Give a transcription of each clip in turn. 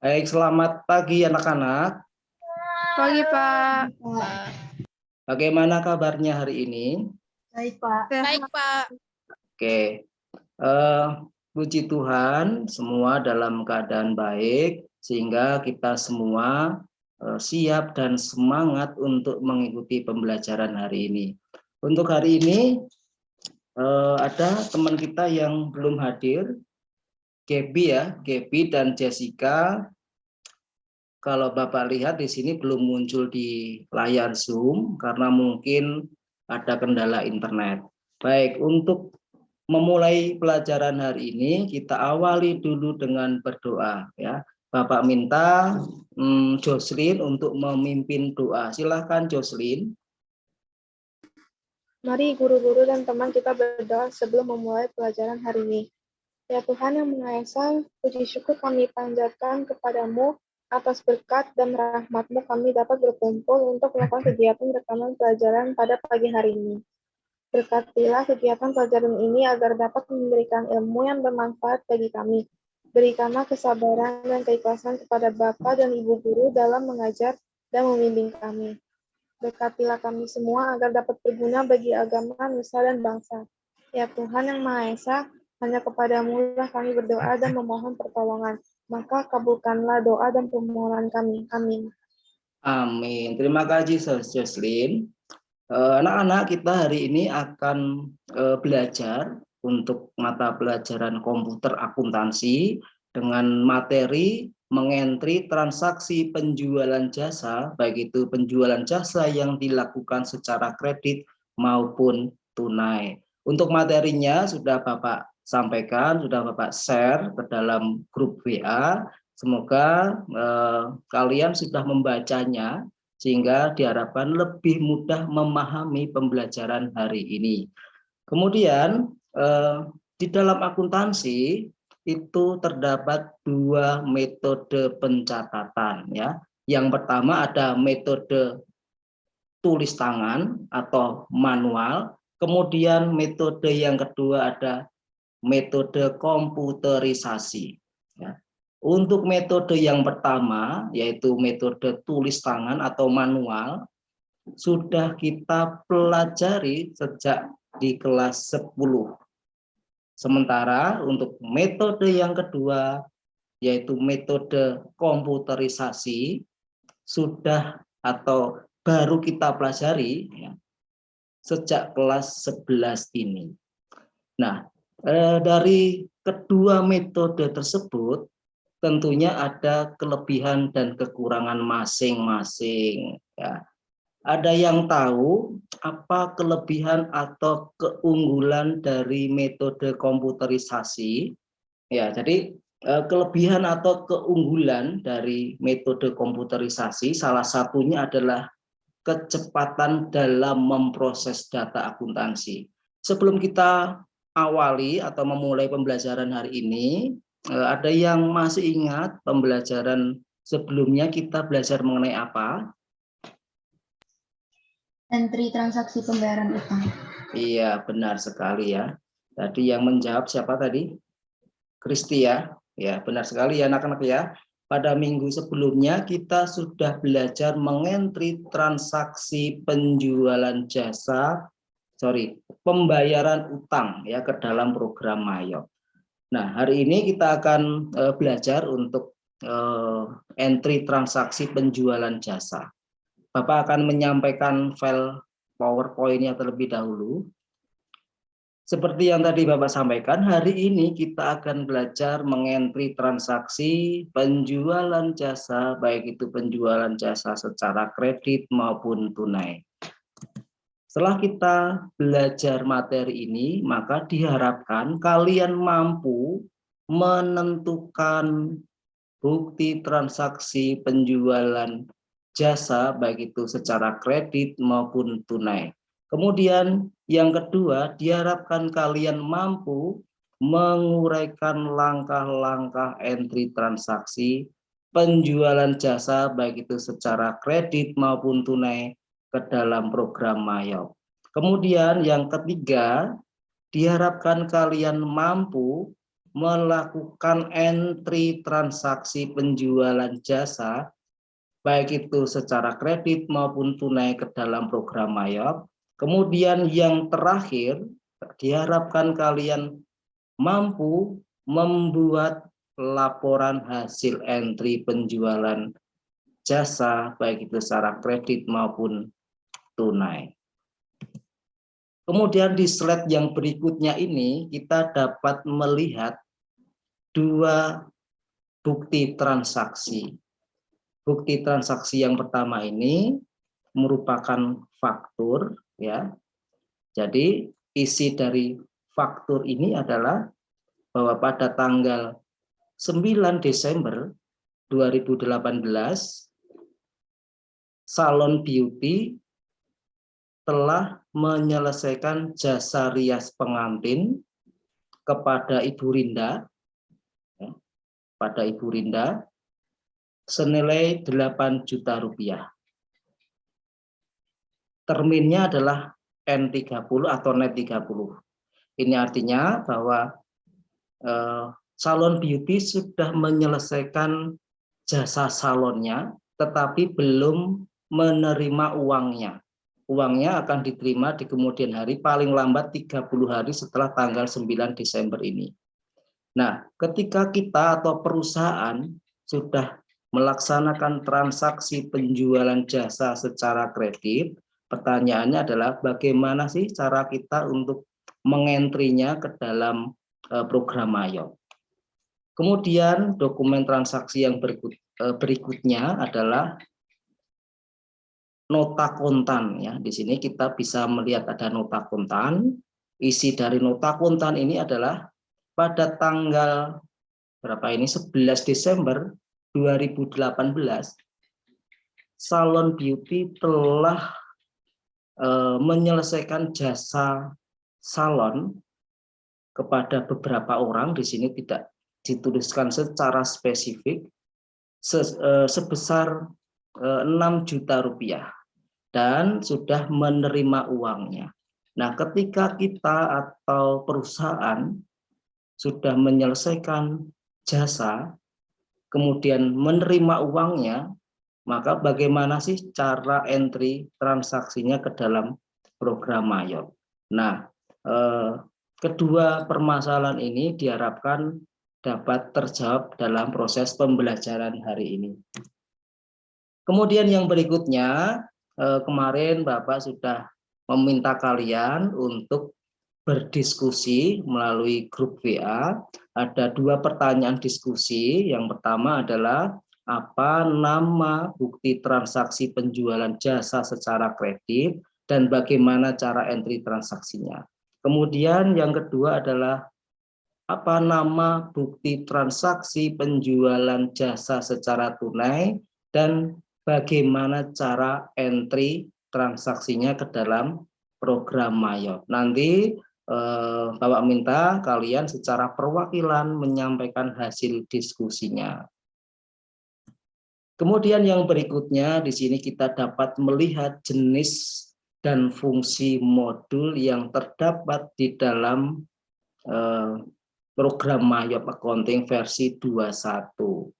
Baik, selamat pagi anak-anak. Pagi, Pak. Bagaimana kabarnya hari ini? Baik, Pak. Baik, Pak. Oke, puji Tuhan, semua dalam keadaan baik, sehingga kita semua siap dan semangat untuk mengikuti pembelajaran hari ini. Untuk hari ini, ada teman kita yang belum hadir, Gaby dan Jessica. Kalau Bapak lihat di sini belum muncul di layar Zoom karena mungkin ada kendala internet. Baik, untuk memulai pelajaran hari ini kita awali dulu dengan berdoa ya. Bapak minta Jocelyn untuk memimpin doa. Silahkan Jocelyn. Mari guru-guru dan teman kita berdoa sebelum memulai pelajaran hari ini. Ya Tuhan yang Maha Esa, puji syukur kami panjatkan kepadamu atas berkat dan rahmat-Mu kami dapat berkumpul untuk melakukan kegiatan rekaman pelajaran pada pagi hari ini. Berkatilah kegiatan pelajaran ini agar dapat memberikan ilmu yang bermanfaat bagi kami. Berikanlah kesabaran dan keikhlasan kepada Bapak dan Ibu Guru dalam mengajar dan membimbing kami. Berkatilah kami semua agar dapat berguna bagi agama, nusa, dan bangsa. Ya Tuhan yang Maha Esa, hanya kepadamu lah kami berdoa dan memohon pertolongan. Maka kabulkanlah doa dan permohonan kami. Amin. Amin. Terima kasih Jocelyn. Anak-anak kita hari ini akan belajar untuk mata pelajaran komputer akuntansi dengan materi mengentri transaksi penjualan jasa, baik itu penjualan jasa yang dilakukan secara kredit maupun tunai. Untuk materinya sudah Bapak sampaikan, sudah Bapak share ke dalam grup WA. Semoga kalian sudah membacanya sehingga diharapkan lebih mudah memahami pembelajaran hari ini. Kemudian di dalam akuntansi itu terdapat dua metode pencatatan ya. Yang pertama ada metode tulis tangan atau manual, kemudian metode yang kedua ada metode komputerisasi ya. Untuk metode yang pertama, yaitu metode tulis tangan atau manual, sudah kita pelajari sejak di kelas 10. Sementara untuk metode yang kedua, yaitu metode komputerisasi, sudah atau baru kita pelajari ya, sejak kelas 11 ini. Nah, dari kedua metode tersebut, tentunya ada kelebihan dan kekurangan masing-masing ya. Ada yang tahu apa kelebihan atau keunggulan dari metode komputerisasi? Ya, jadi kelebihan atau keunggulan dari metode komputerisasi salah satunya adalah kecepatan dalam memproses data akuntansi. Sebelum kita awali atau memulai pembelajaran hari ini, ada yang masih ingat pembelajaran sebelumnya kita belajar mengenai apa? Entry transaksi pembayaran utang. Iya, benar sekali ya. Tadi yang menjawab siapa tadi? Kristi ya. Ya, benar sekali ya anak-anak ya. Pada minggu sebelumnya kita sudah belajar mengentri transaksi penjualan jasa, pembayaran utang ya ke dalam program Mayo. Nah, hari ini kita akan belajar untuk entry transaksi penjualan jasa. Bapak akan menyampaikan file PowerPoint-nya terlebih dahulu. Seperti yang tadi Bapak sampaikan, hari ini kita akan belajar mengentri transaksi penjualan jasa, baik itu penjualan jasa secara kredit maupun tunai. Setelah kita belajar materi ini, maka diharapkan kalian mampu menentukan bukti transaksi penjualan jasa, baik itu secara kredit maupun tunai. Kemudian yang kedua, diharapkan kalian mampu menguraikan langkah-langkah entry transaksi penjualan jasa baik itu secara kredit maupun tunai ke dalam program Mayo. Kemudian yang ketiga, diharapkan kalian mampu melakukan entry transaksi penjualan jasa, baik itu secara kredit maupun tunai ke dalam program Mayop. Kemudian yang terakhir, diharapkan kalian mampu membuat laporan hasil entry penjualan jasa, baik itu secara kredit maupun tunai. Kemudian di slide yang berikutnya ini kita dapat melihat dua bukti transaksi. Bukti transaksi yang pertama ini merupakan faktur, ya. Jadi isi dari faktur ini adalah bahwa pada tanggal 9 Desember 2018 Salon Beauty telah menyelesaikan jasa rias pengantin kepada Ibu Rinda, ya, pada Ibu Rinda senilai 8 juta rupiah. Terminnya adalah N30 atau net 30. Ini artinya bahwa Salon Beauty sudah menyelesaikan jasa salonnya, tetapi belum menerima uangnya. Uangnya akan diterima di kemudian hari, paling lambat 30 hari setelah tanggal 9 Desember ini. Nah, ketika kita atau perusahaan sudah melaksanakan transaksi penjualan jasa secara kredit, pertanyaannya adalah bagaimana sih cara kita untuk mengentrinya ke dalam program Mayop. Kemudian dokumen transaksi yang berikutnya adalah nota kontan, ya. Di sini kita bisa melihat ada nota kontan. Isi dari nota kontan ini adalah pada tanggal berapa ini, 11 Desember 2018 Salon Beauty telah menyelesaikan jasa salon kepada beberapa orang. Di sini tidak dituliskan secara spesifik, sebesar 6 juta rupiah dan sudah menerima uangnya. Nah, ketika kita atau perusahaan sudah menyelesaikan jasa, kemudian menerima uangnya, maka bagaimana sih cara entry transaksinya ke dalam program Mayop? Nah, kedua permasalahan ini diharapkan dapat terjawab dalam proses pembelajaran hari ini. Kemudian yang berikutnya, kemarin Bapak sudah meminta kalian untuk berdiskusi melalui grup WA. Ada dua pertanyaan diskusi. Yang pertama adalah apa nama bukti transaksi penjualan jasa secara kredit dan bagaimana cara entry transaksinya. Kemudian yang kedua adalah apa nama bukti transaksi penjualan jasa secara tunai dan bagaimana cara entry transaksinya ke dalam program Mayop. Nanti Bapak minta kalian secara perwakilan menyampaikan hasil diskusinya. Kemudian yang berikutnya di sini kita dapat melihat jenis dan fungsi modul yang terdapat di dalam program Mayop Accounting versi 21.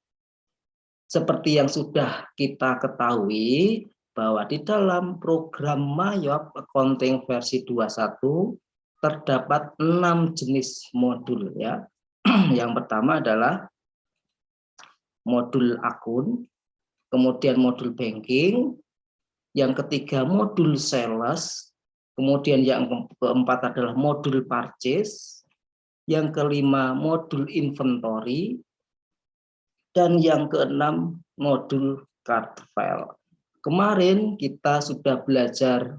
Seperti yang sudah kita ketahui bahwa di dalam program Mayop Accounting versi 21 terdapat 6 jenis modul, ya. Yang pertama adalah modul akun, kemudian modul banking, yang ketiga modul sales, kemudian yang keempat adalah modul purchase, yang kelima modul inventory, dan yang keenam modul card file. Kemarin kita sudah belajar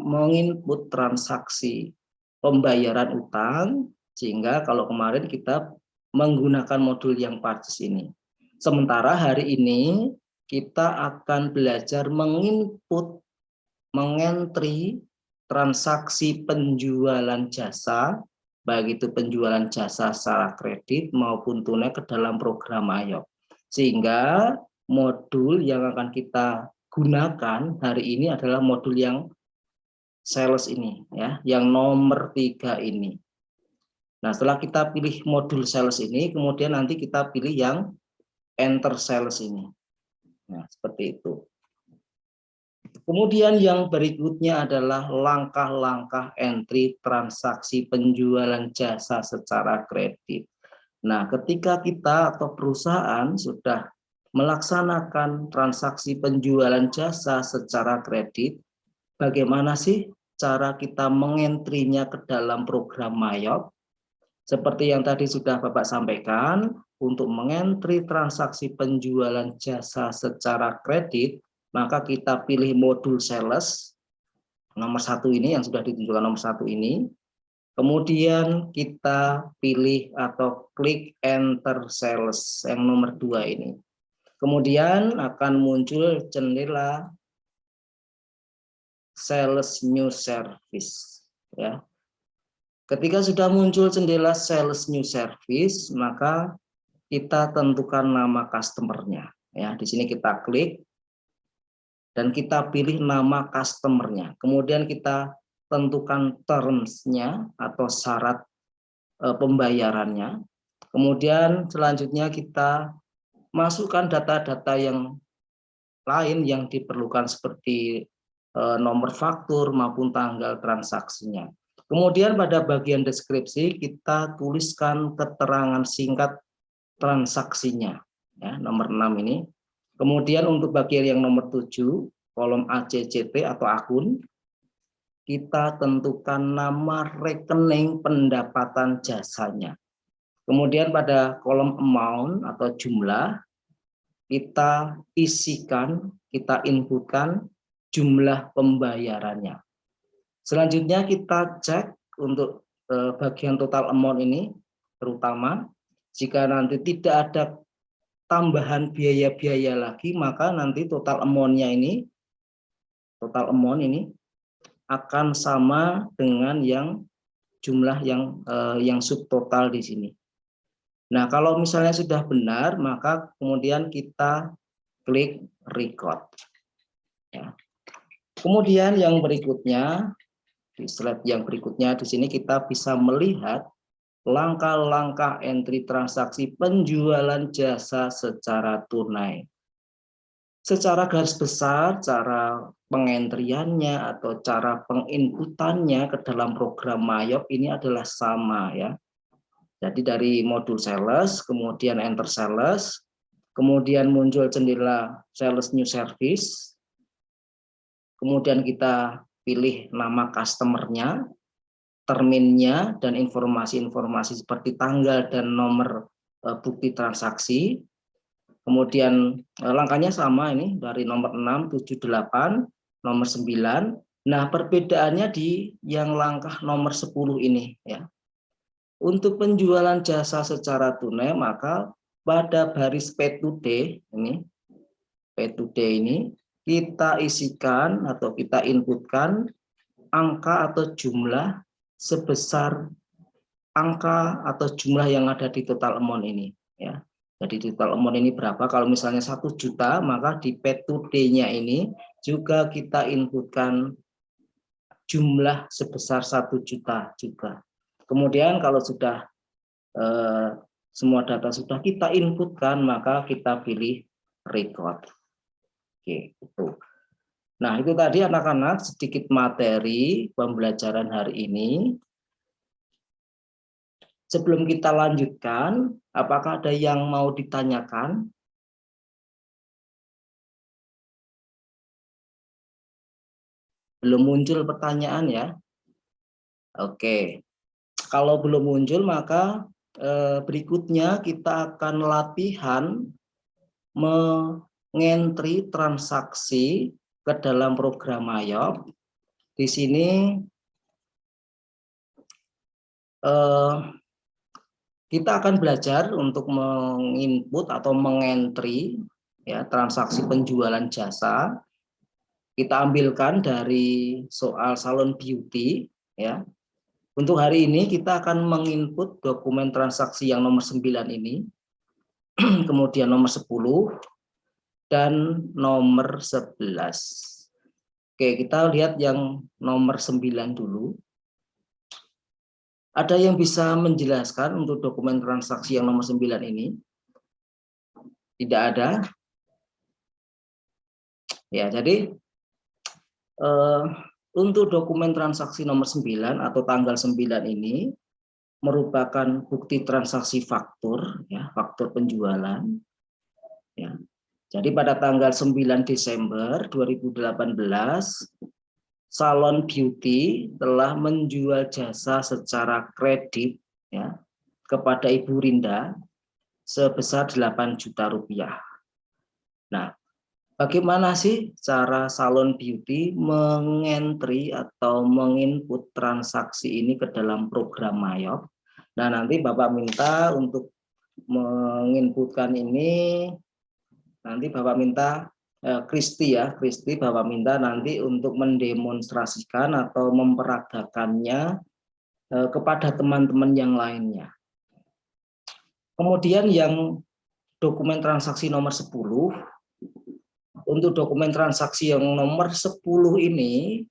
menginput transaksi pembayaran utang, sehingga kalau kemarin kita menggunakan modul yang purchase ini. Sementara hari ini kita akan belajar menginput, mengentry transaksi penjualan jasa, baik itu penjualan jasa secara kredit maupun tunai ke dalam program Mayop. Sehingga modul yang akan kita gunakan hari ini adalah modul yang sales ini, ya, yang nomor 3 ini. Nah, setelah kita pilih modul sales ini, kemudian nanti kita pilih yang enter sales ini. Nah, seperti itu. Kemudian yang berikutnya adalah langkah-langkah entry transaksi penjualan jasa secara kredit. Nah, ketika kita atau perusahaan sudah melaksanakan transaksi penjualan jasa secara kredit, bagaimana sih cara kita mengentrinya ke dalam program Mayop? Seperti yang tadi sudah Bapak sampaikan, untuk mengentri transaksi penjualan jasa secara kredit, maka kita pilih modul sales, nomor 1 ini yang sudah ditunjukkan nomor 1 ini. Kemudian kita pilih atau klik enter sales yang nomor 2 ini. Kemudian akan muncul jendela sales new service, ya. Ketika sudah muncul jendela sales new service, maka kita tentukan nama customer-nya. Ya, di sini kita klik dan kita pilih nama customer-nya. Kemudian kita tentukan terms-nya atau syarat pembayarannya. Kemudian selanjutnya kita masukkan data-data yang lain yang diperlukan seperti nomor faktur maupun tanggal transaksinya. Kemudian pada bagian deskripsi kita tuliskan keterangan singkat transaksinya, ya, nomor 6 ini. Kemudian untuk bagian yang nomor 7, kolom ACCT atau akun, kita tentukan nama rekening pendapatan jasanya. Kemudian pada kolom amount atau jumlah, kita isikan, kita inputkan jumlah pembayarannya. Selanjutnya kita cek untuk bagian total amount ini, terutama jika nanti tidak ada tambahan biaya-biaya lagi, maka nanti total amount-nya ini, total amount ini akan sama dengan yang jumlah yang subtotal di sini. Nah, kalau misalnya sudah benar, maka kemudian kita klik record. Ya. Kemudian yang berikutnya, di slide yang berikutnya di sini kita bisa melihat langkah-langkah entry transaksi penjualan jasa secara tunai. Secara garis besar, cara pengentriannya atau cara penginputannya ke dalam program Mayop ini adalah sama, ya. Jadi dari modul sales, kemudian enter sales, kemudian muncul jendela sales new service, kemudian kita pilih nama customer-nya, terminnya, dan informasi-informasi seperti tanggal dan nomor bukti transaksi. Kemudian langkahnya sama ini dari nomor 6, 7, 8, nomor 9. Nah, perbedaannya di yang langkah nomor 10 ini, ya. Untuk penjualan jasa secara tunai, maka pada baris pay to day ini kita isikan atau kita inputkan angka atau jumlah sebesar angka atau jumlah yang ada di total amount ini, ya. Jadi total amount ini berapa? Kalau misalnya 1 juta, maka di pay to day-nya ini juga kita inputkan jumlah sebesar 1 juta juga. Kemudian kalau sudah semua data sudah kita inputkan, maka kita pilih record. Oke, itu. Nah, itu tadi anak-anak sedikit materi pembelajaran hari ini. Sebelum kita lanjutkan, apakah ada yang mau ditanyakan? Belum muncul pertanyaan, ya? Oke. Kalau belum muncul, maka berikutnya kita akan latihan mengentri transaksi ke dalam program Mayop. Di sini kita akan belajar untuk menginput atau mengentri, ya, transaksi penjualan jasa. Kita ambilkan dari soal salon beauty, ya. Untuk hari ini kita akan menginput dokumen transaksi yang nomor 9 ini, kemudian nomor 10 dan nomor 11. Oke, kita lihat yang nomor 9 dulu. Ada yang bisa menjelaskan untuk dokumen transaksi yang nomor 9 ini? Tidak ada. Ya, jadi untuk dokumen transaksi nomor 9 atau tanggal 9 ini merupakan bukti transaksi faktur, ya, faktur penjualan. Ya. Jadi pada tanggal 9 Desember 2018, Salon Beauty telah menjual jasa secara kredit, ya, kepada Ibu Rinda sebesar 8 juta rupiah. Nah, bagaimana sih cara Salon Beauty mengentry atau menginput transaksi ini ke dalam program Mayop? Nah, nanti Bapak minta untuk menginputkan ini, nanti Bapak minta Kristi ya, Kristi Bapak minta nanti untuk mendemonstrasikan atau memperagakannya kepada teman-teman yang lainnya. Kemudian yang dokumen transaksi nomor 10, untuk dokumen transaksi yang nomor 10 ini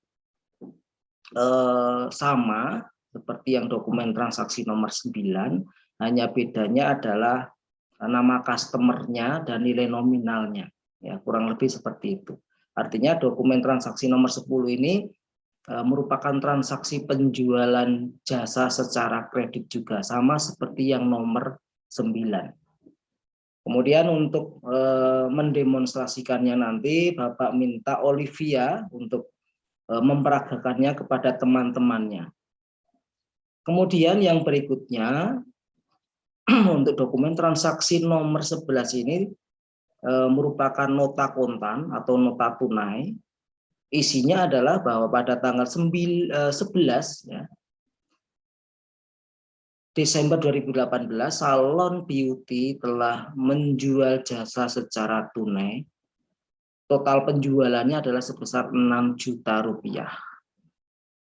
sama seperti yang dokumen transaksi nomor 9, hanya bedanya adalah nama customernya dan nilai nominalnya. Ya, kurang lebih seperti itu. Artinya dokumen transaksi nomor 10 ini merupakan transaksi penjualan jasa secara kredit juga, sama seperti yang nomor 9. Kemudian untuk mendemonstrasikannya nanti Bapak minta Olivia untuk memperagakannya kepada teman-temannya. Kemudian yang berikutnya untuk dokumen transaksi nomor 11 ini merupakan nota kontan atau nota tunai. Isinya adalah bahwa pada tanggal 11 ya, Desember 2018, Salon Beauty telah menjual jasa secara tunai. Total penjualannya adalah sebesar 6 juta rupiah.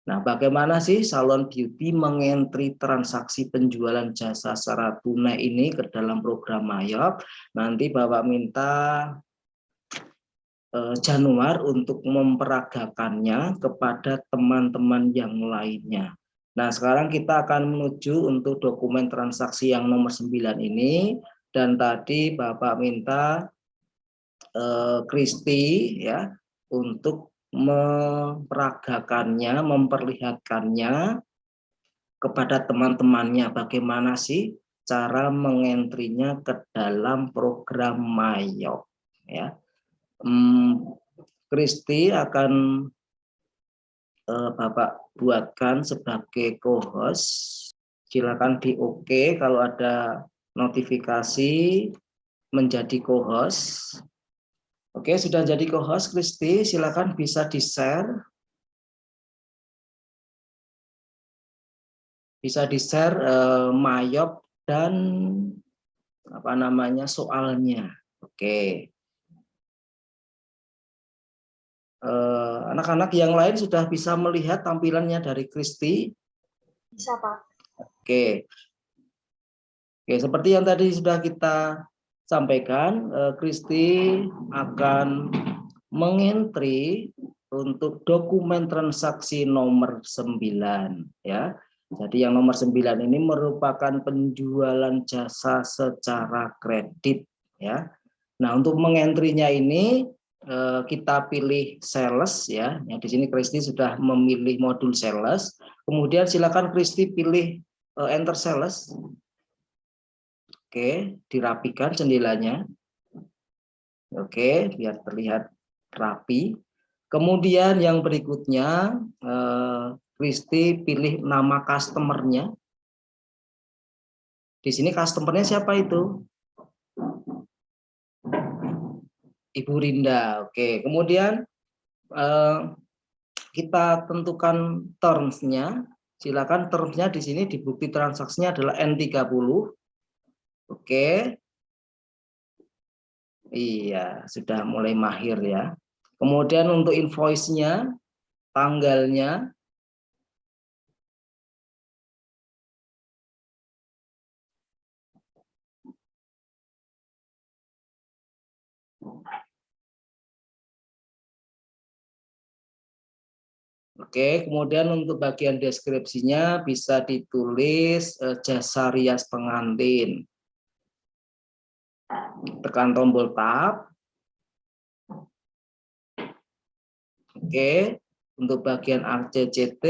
Nah, bagaimana sih Salon Beauty mengentri transaksi penjualan jasa secara tunai ini ke dalam program Mayop? Nanti Bapak minta Januar untuk memperagakannya kepada teman-teman yang lainnya. Nah, sekarang kita akan menuju untuk dokumen transaksi yang nomor 9 ini, dan tadi Bapak minta Kristi ya untuk memperagakannya, memperlihatkannya kepada teman-temannya bagaimana sih cara mengentrinya ke dalam program Mayop ya. Kristi akan Bapak buatkan sebagai co-host. Silakan di OK kalau ada notifikasi menjadi co-host. Oke, sudah jadi co-host Kristi, silakan bisa di-share. Bisa di-share Mayop dan apa namanya soalnya. Oke. Anak-anak yang lain sudah bisa melihat tampilannya dari Kristi? Bisa, Pak. Oke. Oke, seperti yang tadi sudah kita sampaikan, Kristi akan mengentri untuk dokumen transaksi nomor 9 ya. Jadi yang nomor 9 ini merupakan penjualan jasa secara kredit ya. Nah, untuk mengentrinya ini kita pilih sales ya. Di sini Kristi sudah memilih modul sales. Kemudian silakan Kristi pilih enter sales. Oke, dirapikan jendelanya. Oke, biar terlihat rapi. Kemudian yang berikutnya Kristi pilih nama customernya. Di sini customernya siapa itu? Ibu Rinda. Oke, kemudian kita tentukan terms-nya. Silakan terms-nya di sini di bukti transaksinya adalah N30. Oke. Iya, sudah mulai mahir ya. Kemudian untuk invoice-nya, tanggalnya, Oke, kemudian untuk bagian deskripsinya bisa ditulis jasa rias pengantin. Tekan tombol tab. Oke, untuk bagian ACCT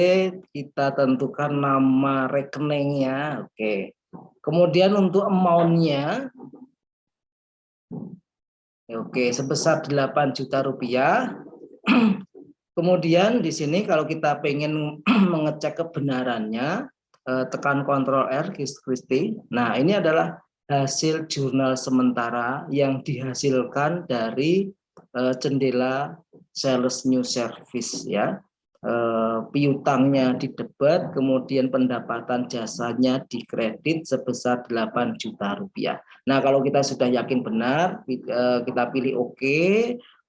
kita tentukan nama rekeningnya. Oke, kemudian untuk amount-nya, oke, sebesar 8 juta rupiah. Kemudian di sini kalau kita pengen mengecek kebenarannya, tekan Ctrl R, Kristi. Nah, ini adalah hasil jurnal sementara yang dihasilkan dari jendela sales new service ya. Piutangnya didebet, kemudian pendapatan jasanya dikredit sebesar 8 juta rupiah. Nah, kalau kita sudah yakin benar, kita pilih OK,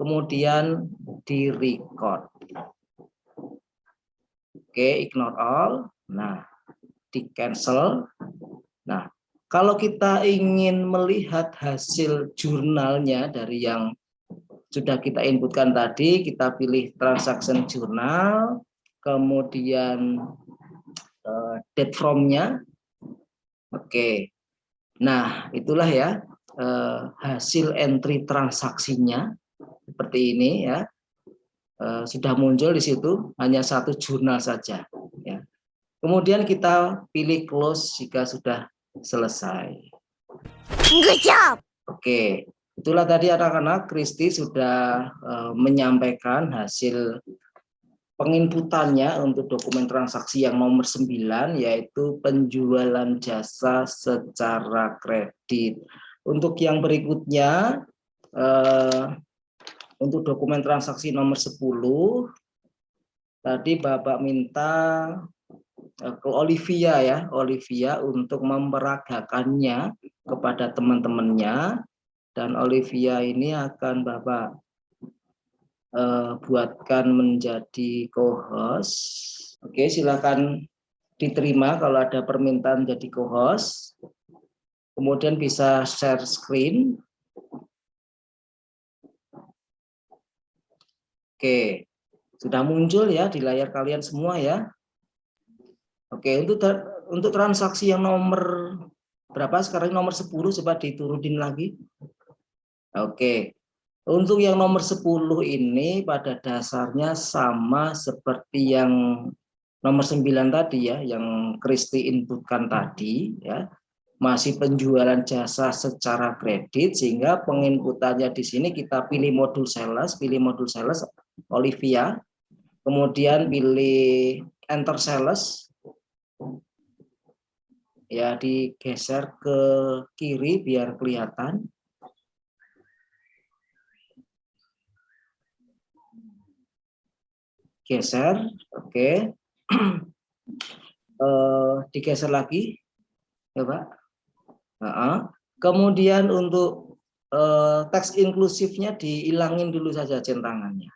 kemudian di record. Oke, ignore all. Nah, di cancel. Nah, kalau kita ingin melihat hasil jurnalnya dari yang sudah kita inputkan tadi, kita pilih transaction journal, kemudian date from-nya. Oke. Nah, itulah ya hasil entry transaksinya seperti ini ya. Sudah muncul di situ, hanya satu jurnal saja ya. Kemudian kita pilih close jika sudah selesai. Good job. Oke, itulah tadi anak-anak, Kristi sudah menyampaikan hasil penginputannya untuk dokumen transaksi yang nomor 9, yaitu penjualan jasa secara kredit. Untuk yang berikutnya, untuk dokumen transaksi nomor 10, tadi Bapak minta ke Olivia ya, Olivia untuk memperagakannya kepada teman-temannya, dan Olivia ini akan Bapak buatkan menjadi co-host. Oke, silakan diterima kalau ada permintaan jadi co-host. Kemudian bisa share screen. Oke, sudah muncul ya di layar kalian semua ya. Oke, untuk transaksi yang nomor berapa sekarang, nomor 10, coba diturunin lagi. Oke, untuk yang nomor 10 ini pada dasarnya sama seperti yang nomor 9 tadi ya, yang Kristi inputkan tadi ya. Masih penjualan jasa secara kredit, sehingga penginputannya di sini kita pilih modul sales, Olivia, kemudian pilih enter sales. Ya, digeser ke kiri biar kelihatan. Geser, oke. Digeser lagi, ya Pak. Kemudian untuk teks inklusifnya dihilangin dulu saja centangannya.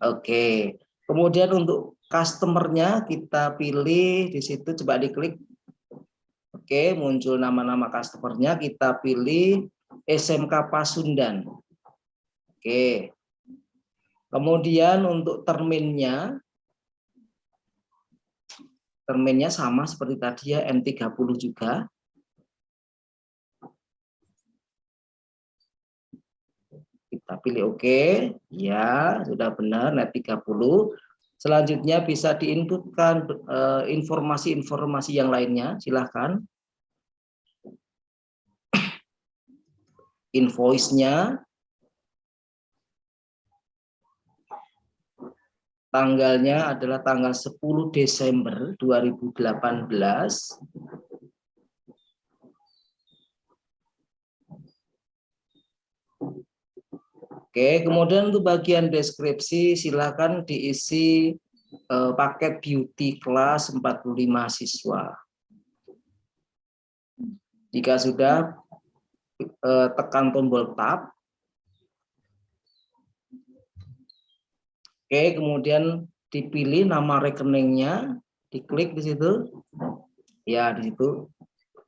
Oke. Kemudian untuk customernya kita pilih di situ, coba diklik. Oke, muncul nama-nama customernya, kita pilih SMK Pasundan. Oke. Kemudian untuk terminnya sama seperti tadi ya, M30 juga. Kita pilih OK, ya sudah benar, net 30. Selanjutnya bisa diinputkan informasi-informasi yang lainnya, silahkan. Invoice-nya, tanggalnya adalah tanggal 10 Desember 2018. Oke, kemudian untuk bagian deskripsi silakan diisi paket beauty kelas 45 siswa. Jika sudah, tekan tombol tab. Oke, kemudian dipilih nama rekeningnya, diklik di situ. Ya, di situ.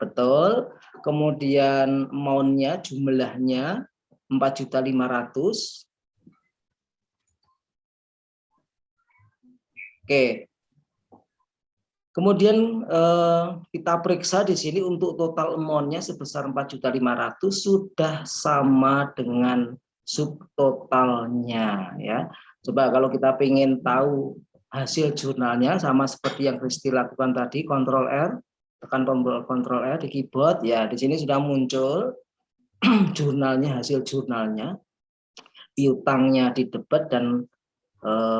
Betul. Kemudian amount-nya, jumlahnya 4.500.000. Oke. Kemudian kita periksa di sini untuk total amount-nya sebesar 4.500.000 sudah sama dengan subtotalnya ya. Coba kalau kita ingin tahu hasil jurnalnya sama seperti yang Kristi lakukan tadi, Ctrl R, tekan tombol Ctrl R di keyboard ya, di sini sudah muncul jurnalnya, hasil jurnalnya, piutangnya di debit dan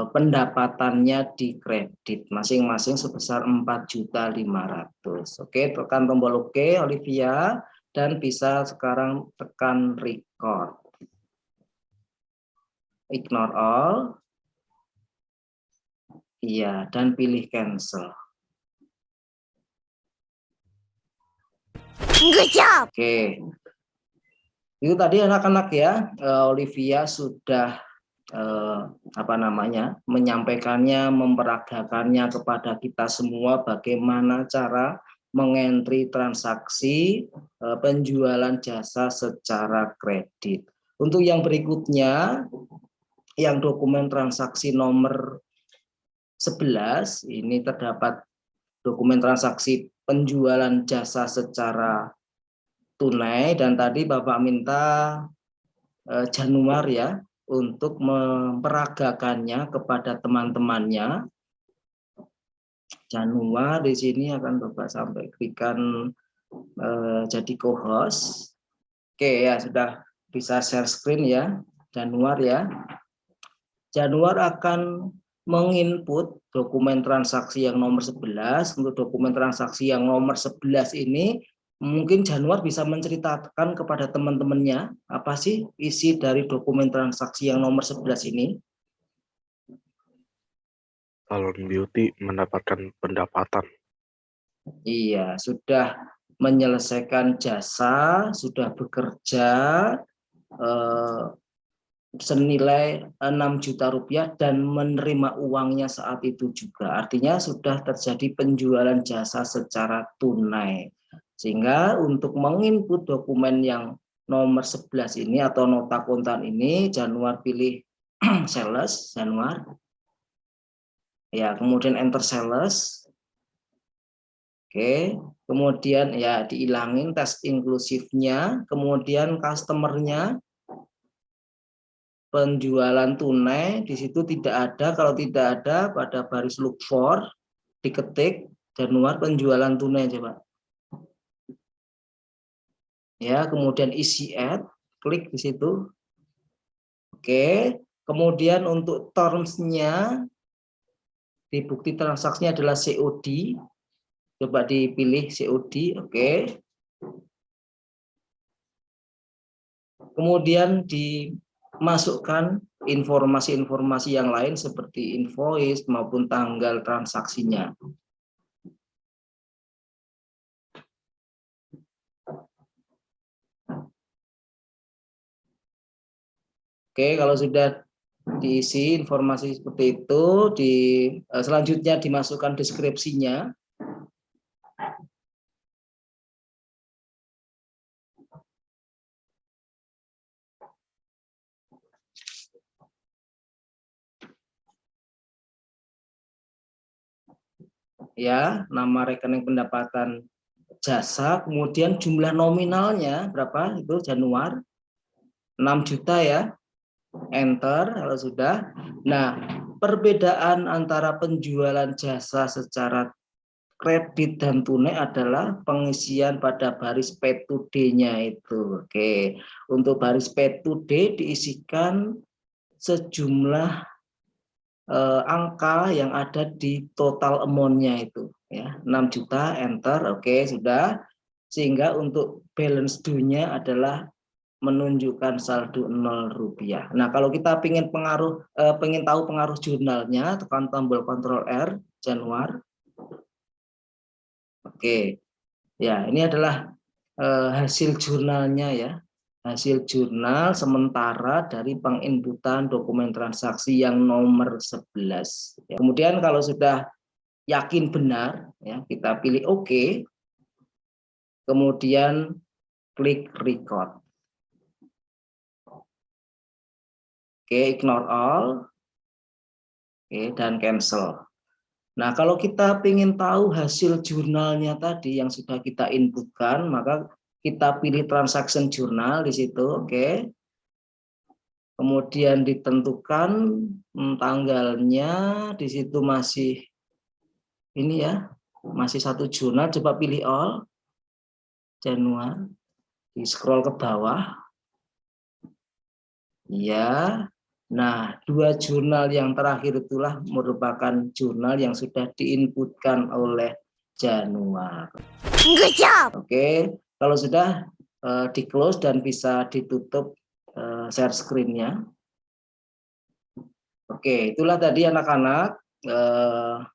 pendapatannya di kredit masing-masing sebesar 4.500.000. Oke, tekan tombol OK Olivia dan bisa sekarang tekan record. Ignore all. Iya, dan pilih cancel. Good job. Oke. Itu tadi anak-anak ya, Olivia sudah menyampaikannya, memperagakannya kepada kita semua bagaimana cara mengentri transaksi penjualan jasa secara kredit. Untuk yang berikutnya, yang dokumen transaksi nomor 11, ini terdapat dokumen transaksi penjualan jasa secara tunai, dan tadi Bapak minta Januari ya, untuk memperagakannya kepada teman-temannya. Januari di sini akan Bapak sampaikan jadi co-host. Oke ya, sudah bisa share screen ya, Januari ya. Januari akan menginput dokumen transaksi yang nomor 11. Untuk dokumen transaksi yang nomor 11 ini mungkin Januar bisa menceritakan kepada teman-temannya apa sih isi dari dokumen transaksi yang nomor 11 ini. Salon beauty mendapatkan pendapatan. Iya, sudah menyelesaikan jasa, sudah bekerja senilai 6 juta rupiah dan menerima uangnya saat itu juga. Artinya sudah terjadi penjualan jasa secara tunai. Sehingga untuk menginput dokumen yang nomor 11 ini atau nota kontan ini, Januar pilih sales, Januar. Ya, kemudian enter sales. Oke, kemudian ya diilangin tes inklusifnya, kemudian customernya, penjualan tunai di situ tidak ada. Kalau tidak ada, pada baris look for diketik Januar penjualan tunai coba. Ya, kemudian isi ad, klik di situ. Oke, kemudian untuk terms-nya di bukti transaksinya adalah COD. Coba dipilih COD, oke. Kemudian dimasukkan informasi-informasi yang lain seperti invoice maupun tanggal transaksinya. Oke, kalau sudah diisi informasi seperti itu, selanjutnya dimasukkan deskripsinya. Ya, nama rekening pendapatan jasa, kemudian jumlah nominalnya berapa itu Januari 6 juta ya, enter kalau sudah. Nah, perbedaan antara penjualan jasa secara kredit dan tunai adalah pengisian pada baris P2D-nya itu. Oke, untuk baris P2D diisikan sejumlah angka yang ada di total amount-nya itu ya, 6 juta, enter, oke sudah. Sehingga untuk balance due-nya adalah menunjukkan saldo 0 rupiah. Nah, kalau kita pengen tahu pengaruh jurnalnya, tekan tombol Ctrl R, Januari. Oke, ya ini adalah hasil jurnalnya ya, hasil jurnal sementara dari penginputan dokumen transaksi yang nomor 11. Ya, kemudian kalau sudah yakin benar, ya kita pilih OK, kemudian klik record. Oke, ignore all, oke, dan cancel. Nah, kalau kita ingin tahu hasil jurnalnya tadi yang sudah kita inputkan, maka kita pilih transaction jurnal di situ, oke. Kemudian ditentukan tanggalnya, di situ masih ini ya, masih satu jurnal, coba pilih all, Januari, di scroll ke bawah. Ya, nah, 2 jurnal yang terakhir itulah merupakan jurnal yang sudah diinputkan oleh Januari. Good job. Oke, kalau sudah di close dan bisa ditutup share screen-nya. Oke, itulah tadi anak-anak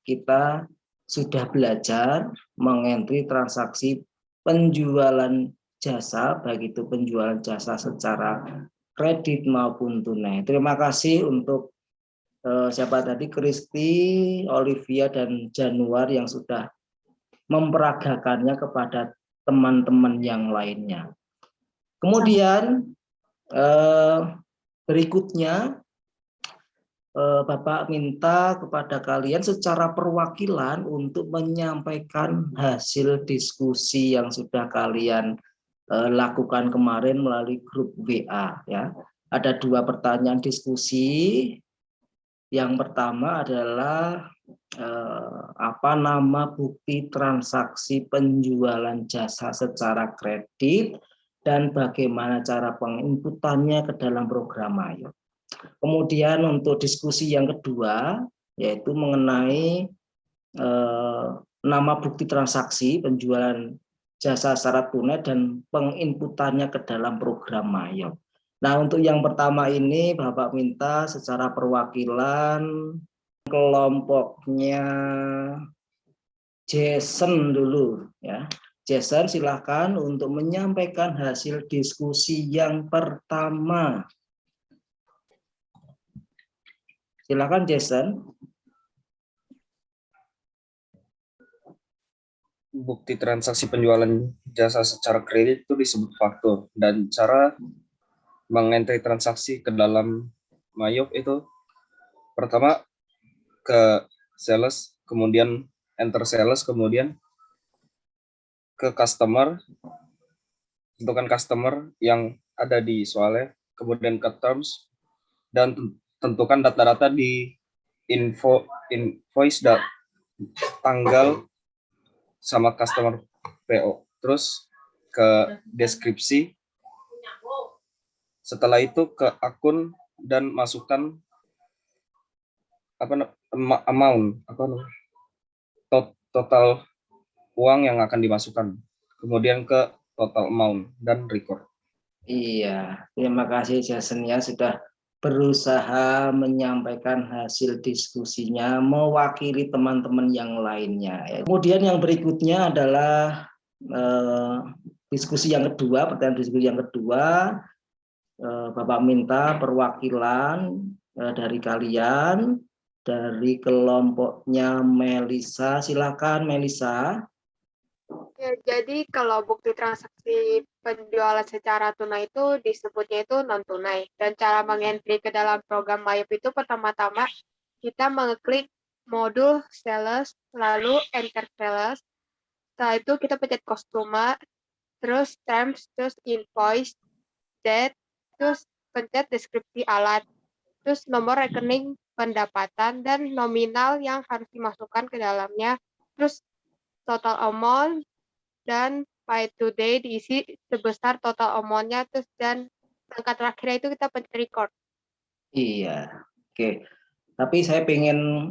kita sudah belajar mengentri transaksi penjualan jasa, baik itu penjualan jasa secara kredit maupun tunai. Terima kasih untuk siapa tadi, Kristi, Olivia, dan Januar yang sudah memperagakannya kepada teman-teman yang lainnya. Kemudian berikutnya Bapak minta kepada kalian secara perwakilan untuk menyampaikan hasil diskusi yang sudah kalian lakukan kemarin melalui grup WA ya. Ada 2 pertanyaan diskusi. Yang pertama adalah apa nama bukti transaksi penjualan jasa secara kredit dan bagaimana cara penginputannya ke dalam program Mayo. Kemudian untuk diskusi yang kedua yaitu mengenai nama bukti transaksi penjualan jasa secara tunai dan penginputannya ke dalam program Mayo. Nah, untuk yang pertama ini Bapak minta secara perwakilan kelompoknya Jason dulu ya. Jason silahkan untuk menyampaikan hasil diskusi yang pertama. Silakan Jason. Bukti transaksi penjualan jasa secara kredit itu disebut faktur, dan cara mengentry transaksi ke dalam Mayop itu pertama ke sales, kemudian enter sales, kemudian ke customer, tentukan customer yang ada di soalnya, kemudian ke terms, dan tentukan data-data di invoice tanggal sama customer PO. Terus ke deskripsi, setelah itu ke akun dan masukkan total uang yang akan dimasukkan, kemudian ke total amount dan record. Iya, terima kasih Jason ya sudah berusaha menyampaikan hasil diskusinya mewakili teman-teman yang lainnya. Kemudian yang berikutnya adalah diskusi yang kedua, pertanyaan diskusi yang kedua. Bapak minta perwakilan dari kalian, dari kelompoknya Melisa. Silakan Melisa. Ya, jadi kalau bukti transaksi penjualan secara tunai itu disebutnya itu non-tunai. Dan cara mengentry ke dalam program Mayop itu pertama-tama kita mengeklik modul sales, lalu enter sales. Setelah itu kita pencet customer, terus terms, terus invoice, date, terus pencet deskripsi alat, terus nomor rekening pendapatan dan nominal yang harus dimasukkan ke dalamnya, terus total amount, dan by today diisi sebesar total amount-nya, terus dan angka terakhirnya itu kita pencet record. Iya, oke. Tapi saya pengen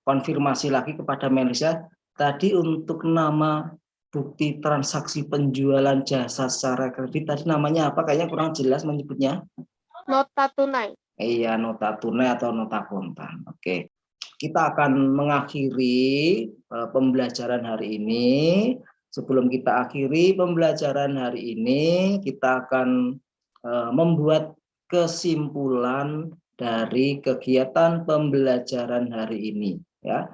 konfirmasi lagi kepada Melisa. Tadi untuk nama bukti transaksi penjualan jasa secara kredit tadi namanya apa? Kayaknya kurang jelas menyebutnya. Nota tunai. Iya, nota tunai atau nota kontan. Oke. Kita akan mengakhiri pembelajaran hari ini. Sebelum kita akhiri pembelajaran hari ini, kita akan membuat kesimpulan dari kegiatan pembelajaran hari ini. Ya,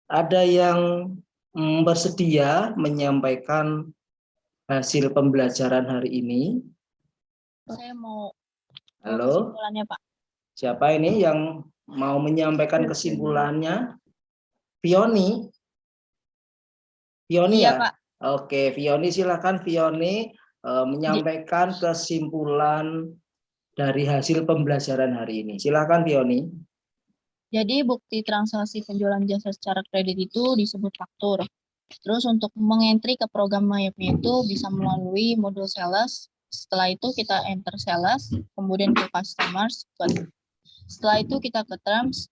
ada yang bersedia menyampaikan hasil pembelajaran hari ini? Saya mau Halo, kesimpulannya, Pak. siapa ini yang mau menyampaikan kesimpulannya? Vioni? Vioni Iya, ya? Pak. Oke, Vioni silakan Vioni menyampaikan kesimpulan dari hasil pembelajaran hari ini. Silakan Vioni. Jadi bukti transaksi penjualan jasa secara kredit itu disebut faktur. Terus untuk mengentry ke program MyApp-nya itu bisa melalui modul sales. Setelah itu kita enter sales, kemudian ke customers. Setelah itu kita ke terms.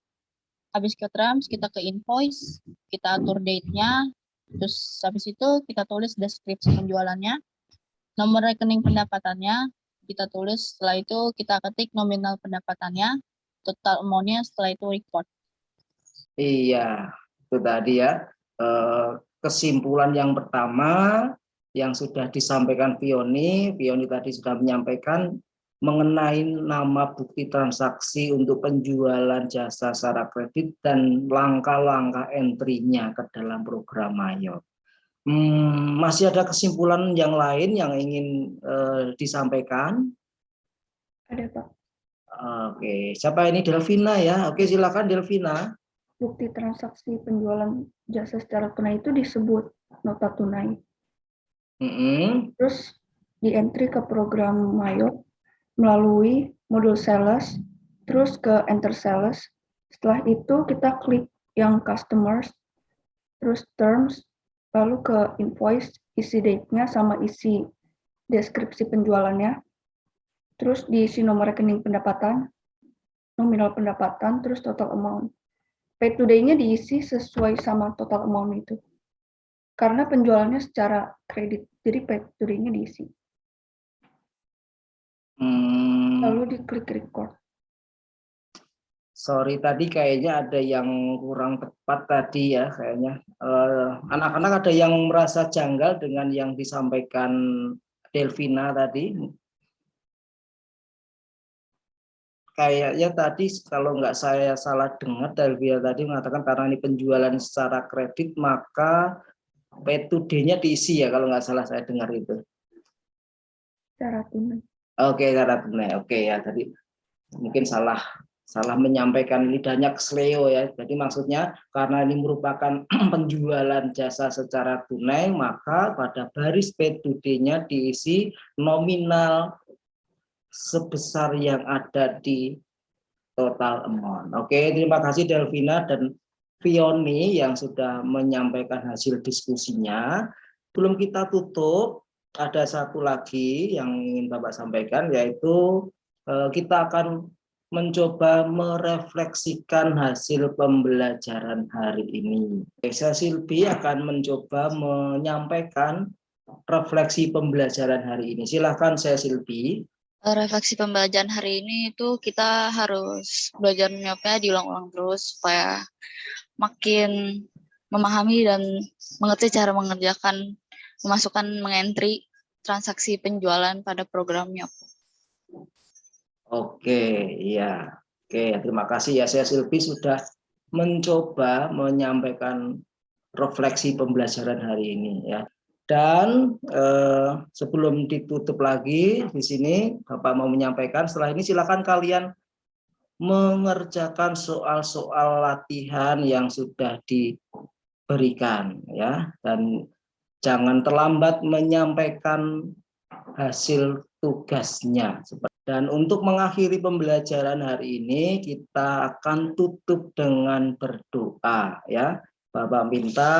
Habis ke terms, kita ke invoice, kita atur date-nya. Terus habis itu kita tulis deskripsi penjualannya, nomor rekening pendapatannya, kita tulis. Setelah itu kita ketik nominal pendapatannya, total amount-nya, setelah itu report. Iya, itu tadi ya. Kesimpulan yang pertama yang sudah disampaikan Vioni tadi sudah menyampaikan mengenai nama bukti transaksi untuk penjualan jasa secara kredit dan langkah-langkah entry-nya ke dalam program MyApp. Masih ada kesimpulan yang lain yang ingin disampaikan? Ada, Pak. Oke, siapa ini? Delvina ya? Oke, silakan Delvina. Bukti transaksi penjualan jasa secara tunai itu disebut nota tunai. Terus di entry ke program MyApp melalui modul sales, terus ke enter sales. Setelah itu kita klik yang customers, terus terms, lalu ke invoice, isi date-nya sama isi deskripsi penjualannya. Terus diisi nomor rekening pendapatan, nominal pendapatan, terus total amount. Pay today-nya diisi sesuai sama total amount itu. Karena penjualannya secara kredit, jadi pay today-nya diisi. Lalu diklik record. Sorry, tadi kayaknya ada yang kurang tepat tadi ya kayaknya. Anak-anak ada yang merasa janggal dengan yang disampaikan Delvina tadi. Kayaknya tadi kalau nggak saya salah dengar, Delvina tadi mengatakan karena ini penjualan secara kredit maka pay today-nya diisi ya kalau nggak salah saya dengar itu. Secara tunai. Oke, secara tunai. Oke ya, tadi mungkin salah menyampaikan lidahnya kesleo ya. Jadi maksudnya karena ini merupakan penjualan jasa secara tunai, maka pada baris pay today-nya diisi nominal sebesar yang ada di total amount. Oke, terima kasih Delvina dan Vioni yang sudah menyampaikan hasil diskusinya. Belum kita tutup, ada satu lagi yang ingin Bapak sampaikan, yaitu kita akan mencoba merefleksikan hasil pembelajaran hari ini. Saya Silvi akan mencoba menyampaikan refleksi pembelajaran hari ini. Silakan saya Silvi. Refleksi pembelajaran hari ini itu kita harus belajar MyApp-nya diulang-ulang terus supaya makin memahami dan mengerti cara mengerjakan, memasukkan, mengentry transaksi penjualan pada program MyApp. Oke, ya. Oke, terima kasih ya. Saya Silvi sudah mencoba menyampaikan refleksi pembelajaran hari ini ya. Dan sebelum ditutup lagi di sini Bapak mau menyampaikan, setelah ini silakan kalian mengerjakan soal-soal latihan yang sudah diberikan ya, dan jangan terlambat menyampaikan hasil tugasnya. Dan untuk mengakhiri pembelajaran hari ini kita akan tutup dengan berdoa ya. Bapak minta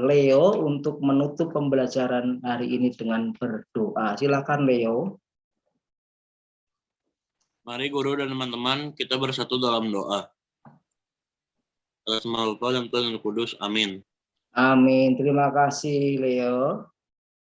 Leo untuk menutup pembelajaran hari ini dengan berdoa. Silakan Leo. Mari guru dan teman-teman kita bersatu dalam doa. Atas nama Bapa dan Putra dan Roh Kudus. Amin. Amin. Terima kasih Leo.